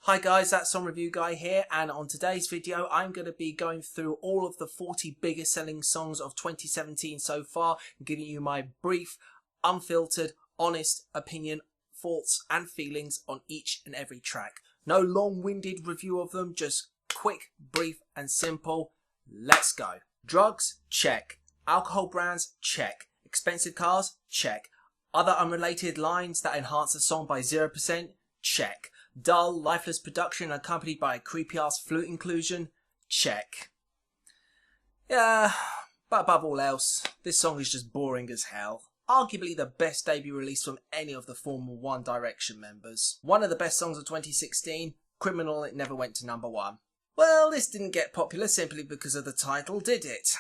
Hi guys, That's Song Review Guy here, and on today's video I'm going to be going through all of the 40 biggest selling songs of 2017 so far and giving you my brief, unfiltered, honest opinion, thoughts and feelings on each and every track. No long-winded review of them, just quick, brief and simple. Let's go. Drugs? Check. Alcohol brands? Check. Expensive cars? Check. Other unrelated lines that enhance the song by 0%? Check. Dull, lifeless production accompanied by a creepy-ass flute inclusion? Check. Yeah, but above all else, this song is just boring as hell. Arguably the best debut release from any of the former One Direction members. One of the best songs of 2016, Criminal, it never went to number 1. Well, this didn't get popular simply because of the title, did it?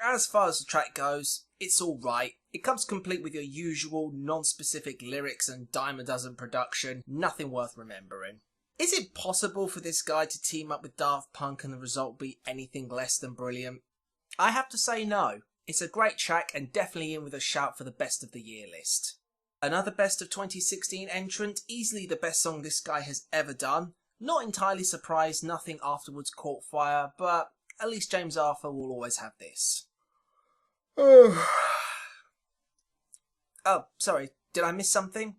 As far as the track goes, it's alright. It comes complete with your usual non-specific lyrics and dime a dozen production, nothing worth remembering. Is it possible for this guy to team up with Daft Punk and the result be anything less than brilliant? I have to say no. It's a great track and definitely in with a shout for the best of the year list. Another best of 2016 entrant, easily the best song this guy has ever done. Not entirely surprised nothing afterwards caught fire, but at least James Arthur will always have this. Oh, sorry, did I miss something?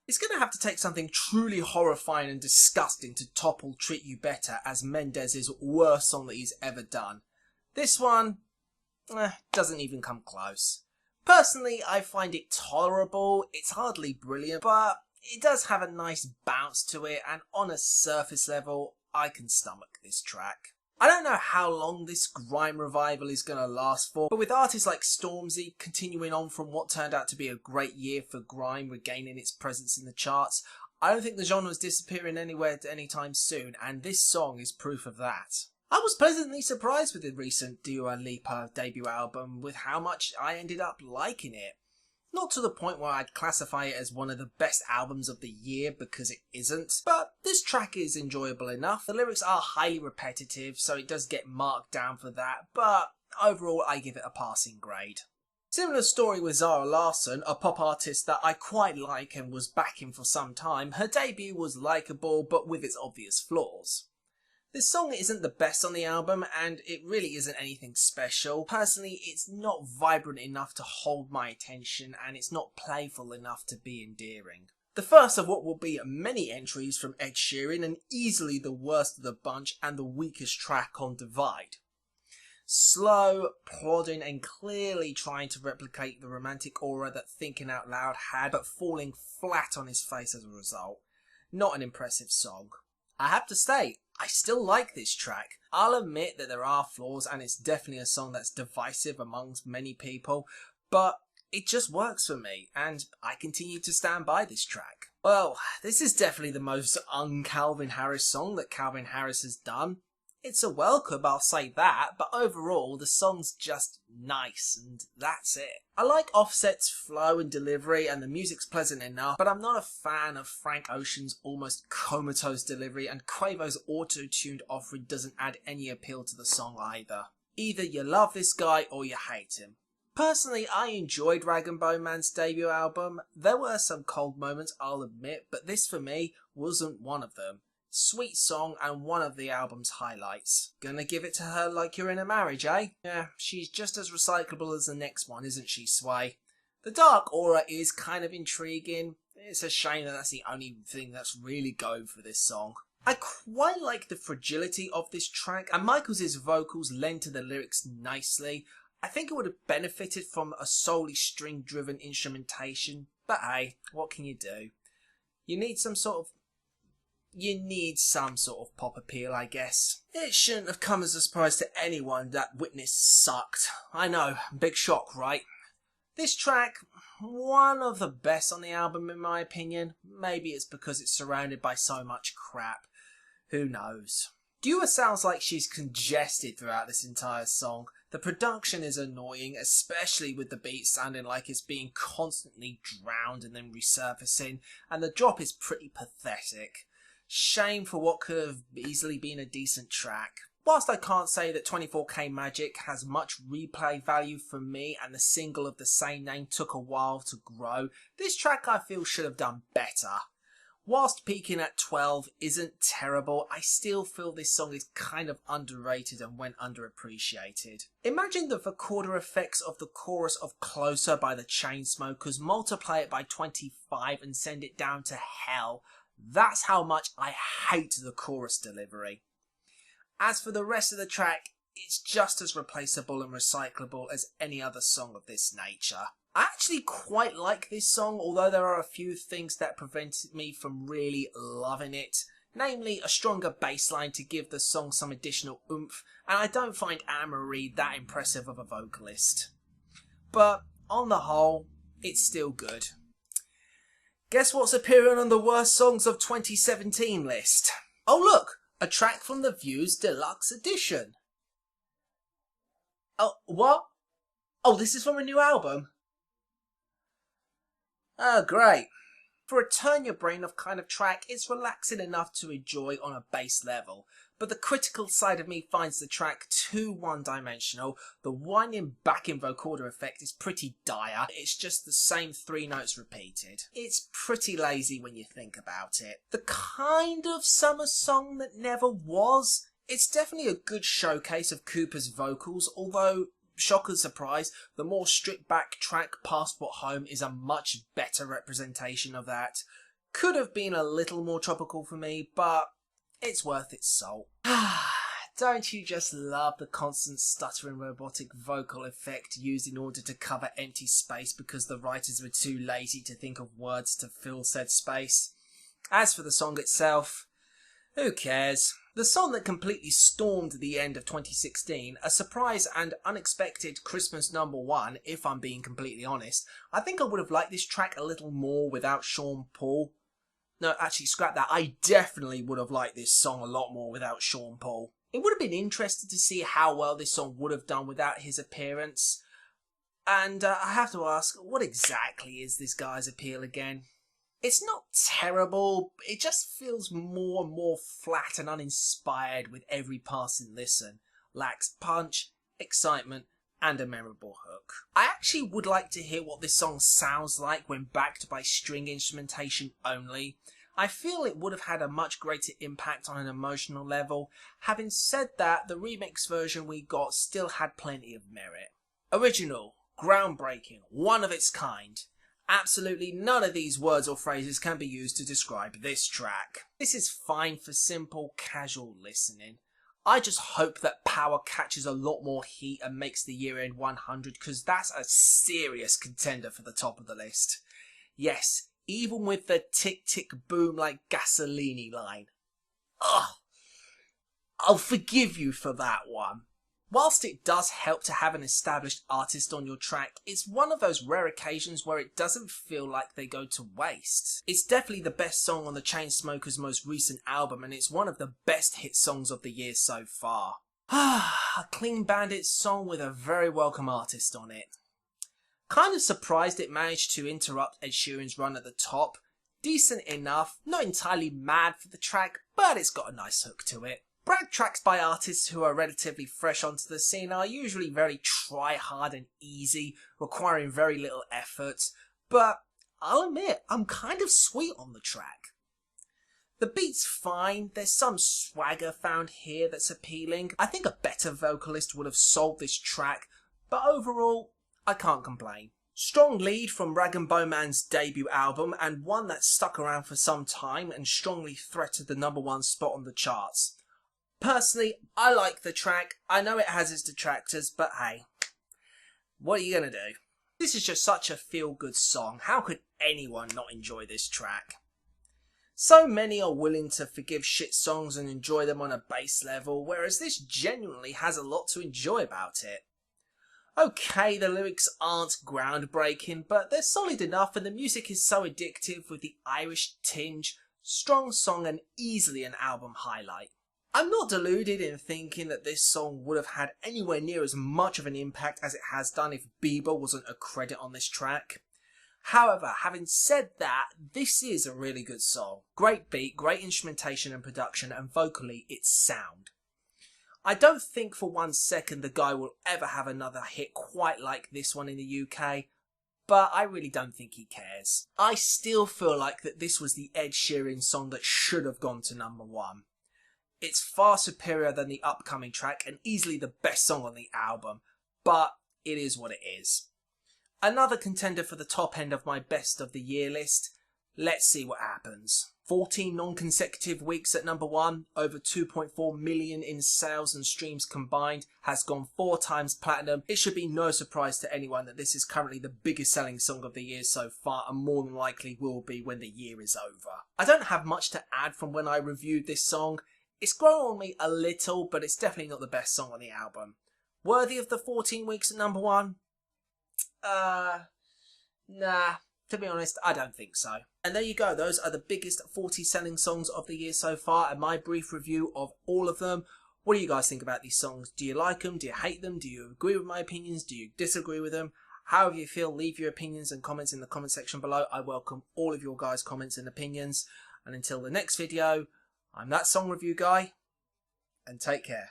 It's going to have to take something truly horrifying and disgusting to topple Treat You Better as Mendes's worst song that he's ever done. This one, doesn't even come close. Personally, I find it tolerable, it's hardly brilliant, but it does have a nice bounce to it, and on a surface level, I can stomach this track. I don't know how long this grime revival is going to last for, but with artists like Stormzy continuing on from what turned out to be a great year for grime regaining its presence in the charts, I don't think the genre is disappearing anywhere anytime soon, and this song is proof of that. I was pleasantly surprised with the recent Dua Lipa debut album with how much I ended up liking it. Not to the point where I'd classify it as one of the best albums of the year, because it isn't, but this track is enjoyable enough. The lyrics are highly repetitive, so it does get marked down for that, but overall I give it a passing grade. Similar story with Zara Larsson, a pop artist that I quite like and was backing for some time. Her debut was likeable, but with its obvious flaws. This song isn't the best on the album, and it really isn't anything special. Personally, it's not vibrant enough to hold my attention, and it's not playful enough to be endearing. The first of what will be many entries from Ed Sheeran, and easily the worst of the bunch and the weakest track on Divide. Slow, plodding, and clearly trying to replicate the romantic aura that Thinking Out Loud had, but falling flat on his face as a result. Not an impressive song. I have to say, I still like this track. I'll admit that there are flaws and it's definitely a song that's divisive amongst many people, but it just works for me and I continue to stand by this track. Well, this is definitely the most un-Calvin Harris song that Calvin Harris has done. It's a welcome, I'll say that, but overall the song's just nice and that's it. I like Offset's flow and delivery and the music's pleasant enough, but I'm not a fan of Frank Ocean's almost comatose delivery, and Quavo's auto-tuned offering doesn't add any appeal to the song either. Either you love this guy or you hate him. Personally, I enjoyed Rag & Bone Man's debut album. There were some cold moments, I'll admit, but this for me wasn't one of them. Sweet song and one of the album's highlights. Gonna give it to her like you're in a marriage, eh? Yeah, she's just as recyclable as the next one, isn't she, Sway? The dark aura is kind of intriguing. It's a shame that that's the only thing that's really going for this song. I quite like the fragility of this track, and Michaels' vocals lend to the lyrics nicely. I think it would have benefited from a solely string-driven instrumentation, but hey, what can you do? You need some sort of pop appeal, I guess. It shouldn't have come as a surprise to anyone that Witness sucked. I know, big shock, right? This track, one of the best on the album in my opinion. Maybe it's because it's surrounded by so much crap. Who knows? Dua sounds like she's congested throughout this entire song. The production is annoying, especially with the beat sounding like it's being constantly drowned and then resurfacing, and the drop is pretty pathetic. Shame for what could have easily been a decent track. Whilst I can't say that 24K Magic has much replay value for me and the single of the same name took a while to grow, this track I feel should have done better. Whilst peaking at 12 isn't terrible, I still feel this song is kind of underrated and went underappreciated. Imagine the vocoder effects of the chorus of Closer by the Chainsmokers, multiply it by 25 and send it down to hell. That's how much I hate the chorus delivery. As for the rest of the track, it's just as replaceable and recyclable as any other song of this nature. I actually quite like this song, although there are a few things that prevented me from really loving it. Namely, a stronger bass line to give the song some additional oomph, and I don't find Anne-Marie that impressive of a vocalist. But, on the whole, it's still good. Guess what's appearing on the worst songs of 2017 list? Oh look, a track from The View's Deluxe Edition. Oh, what? Oh, this is from a new album? Oh, great. For a turn-your-brain-off kind of track, it's relaxing enough to enjoy on a bass level, but the critical side of me finds the track too one-dimensional. The whining backing vocoder effect is pretty dire. It's just the same 3 notes repeated. It's pretty lazy when you think about it. The kind of summer song that never was. It's definitely a good showcase of Cooper's vocals, although, shocker surprise, the more stripped back track Passport Home is a much better representation of that. Could have been a little more tropical for me, but it's worth its salt. Don't you just love the constant stuttering robotic vocal effect used in order to cover empty space because the writers were too lazy to think of words to fill said space? As for the song itself, who cares? The song that completely stormed the end of 2016, a surprise and unexpected Christmas #1, if I'm being completely honest. I think I would have liked this track a little more without Sean Paul. No, actually, scrap that. I definitely would have liked this song a lot more without Sean Paul. It would have been interesting to see how well this song would have done without his appearance. And I have to ask, what exactly is this guy's appeal again? It's not terrible, it just feels more and more flat and uninspired with every passing listen. Lacks punch, excitement, and a memorable hook. I actually would like to hear what this song sounds like when backed by string instrumentation only. I feel it would have had a much greater impact on an emotional level. Having said that, the remix version we got still had plenty of merit. Original, groundbreaking, one of its kind. Absolutely none of these words or phrases can be used to describe this track. This is fine for simple, casual listening. I just hope that Power catches a lot more heat and makes the year-end 100, because that's a serious contender for the top of the list. Yes, even with the tick-tick-boom like Gasolini line. Ugh! I'll forgive you for that one. Whilst it does help to have an established artist on your track, it's one of those rare occasions where it doesn't feel like they go to waste. It's definitely the best song on the Chainsmokers' most recent album, and it's one of the best hit songs of the year so far. A Clean Bandit song with a very welcome artist on it. Kind of surprised it managed to interrupt Ed Sheeran's run at the top. Decent enough, not entirely mad for the track, but it's got a nice hook to it. Brag tracks by artists who are relatively fresh onto the scene are usually very try-hard and easy, requiring very little effort, but I'll admit, I'm kind of sweet on the track. The beat's fine, there's some swagger found here that's appealing. I think a better vocalist would have sold this track, but overall, I can't complain. Strong lead from Rag & Bone Man's debut album, and one that stuck around for some time and strongly threatened the #1 spot on the charts. Personally, I like the track. I know it has its detractors, but hey, what are you gonna do? This is just such a feel-good song. How could anyone not enjoy this track? So many are willing to forgive shit songs and enjoy them on a base level, whereas this genuinely has a lot to enjoy about it. Okay, the lyrics aren't groundbreaking, but they're solid enough, and the music is so addictive with the Irish tinge. Strong song and easily an album highlight. I'm not deluded in thinking that this song would have had anywhere near as much of an impact as it has done if Bieber wasn't a credit on this track. However, having said that, this is a really good song. Great beat, great instrumentation and production, and vocally it's sound. I don't think for 1 second the guy will ever have another hit quite like this one in the UK, but I really don't think he cares. I still feel like that this was the Ed Sheeran song that should have gone to number 1. It's far superior than the upcoming track and easily the best song on the album, but it is what it is. Another contender for the top end of my best of the year list. Let's see what happens. 14 non-consecutive weeks at number 1, over 2.4 million in sales and streams combined, has gone 4 times platinum. It should be no surprise to anyone that this is currently the biggest selling song of the year so far, and more than likely will be when the year is over. I don't have much to add from when I reviewed this song. It's grown on me a little, but it's definitely not the best song on the album. Worthy of the 14 weeks at number 1? Nah. To be honest, I don't think so. And there you go, those are the biggest 40 selling songs of the year so far, and my brief review of all of them. What do you guys think about these songs? Do you like them? Do you hate them? Do you agree with my opinions? Do you disagree with them? However you feel, leave your opinions and comments in the comment section below. I welcome all of your guys' comments and opinions. And until the next video, I'm That Song Review Guy, and take care.